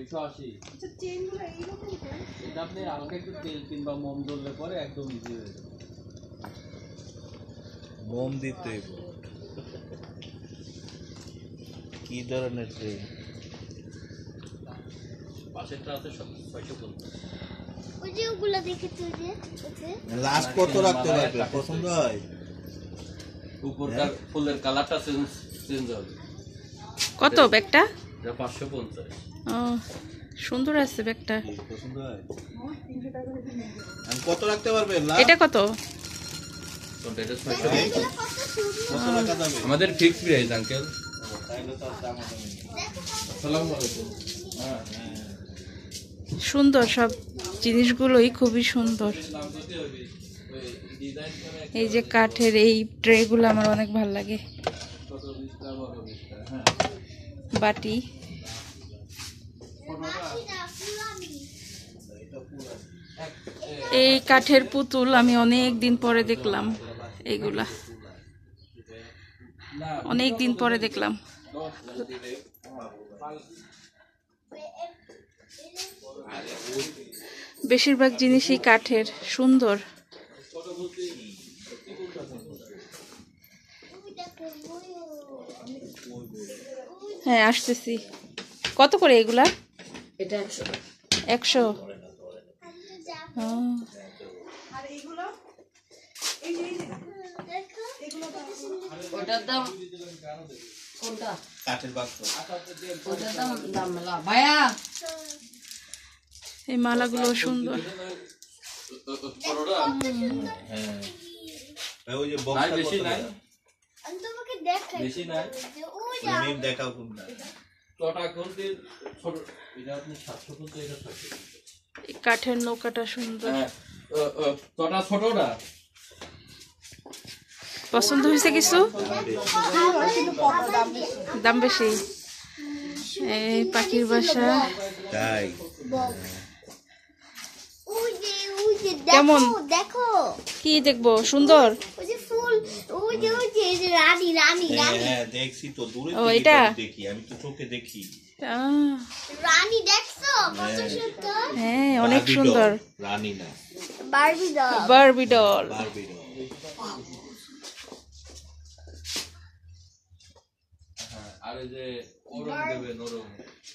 280 আচ্ছা চেনগুলো এইরকম কেন এটা আপনি হালকা একটু তেল কিংবা মোম দিলে পরে একদম ইজি হয়ে যাবে মোম দিতে কি ধরনের চেন পাশেরটা আছে 650 ওই যে ওগুলা দেখে তুই যে লাস্ট কত রাখতে পারবে পছন্দ হয় উপরকার ফুলের কালারটা চেঞ্জ হবে কত ব্যাগটা এটা 550 ও সুন্দর আছে ব্যাগটা পছন্দ হয় আমি কত রাখতে পারবে এটা কত কোনটা এটা কত টাকা যাবে আমাদের ফিক্স প্রাইস আঙ্কেল তাইলে তো দাম হবে আসসালামু আলাইকুম হ্যাঁ সুন্দর সব জিনিসগুলোই খুবই সুন্দর এই যে কাঠের এই ট্রেগুলো আমার অনেক ভালো লাগে বাটি এই কাঠের পুতুল আমি অনেক দিন পরে দেখলাম এইগুলা অনেক দিন পরে দেখলাম বেশিরভাগ জিনিসই কাঠের সুন্দর হ্যাঁ আসতেছি কত করে এগুলা এটা 100 ওটার দাম কোনটা কাঠের বাক্স ওটার দাম মেলা ভাইয়া এই মালাগুলো সুন্দর হ্যাঁ ওই যে বক্সটা বেশি নাই আমি তোমাকে দেখাই বেশি নাই ওই যে মিম দেখাও কোনটা টোটা কোনটি ছোট এটা আপনি 750 এটা 650 এই কাঠের নৌকাটা সুন্দর হ্যাঁ টোটা ছোটটা পছন্দ হয়েছে কিছু দাম বেশি এই পাখির বাসা তাই ওই যে কেমন? দেখো কি দেখবো সুন্দর ওই যে ফুল ওই যে এই যে রানী হ্যাঁ দেখছি তো দূরে ও, থেকে এটা? দেখি আমি তো চোখে দেখি আহ, রানী দেখছো কত সুন্দর হ্যাঁ অনেক বারবি সুন্দর ডল, রানী না Barbie doll Barbie doll Barbie doll. হ্যাঁ আর এই যে ওরম দেবে নরম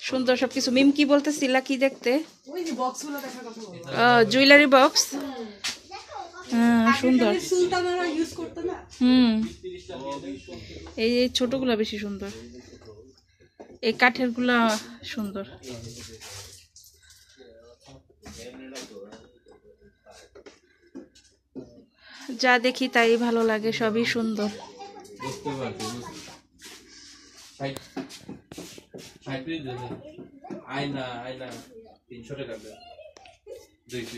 সুন্দর সবকিছু মিম কি বলতেছিলা কি দেখতে ওই যে বক্সগুলো দেখার কথা বলো জুয়েলারি বক্স হ্যাঁ সুন্দর সুলতানরা ইউজ করতে না এই এই ছোটগুলা বেশি সুন্দর এই কাঠের গুলা সুন্দর যা দেখি তাই ভালো লাগে সবই সুন্দর বুঝতে পারছি 60 পিস দেবে আয়না 300 টাকা দেবে 2 পিস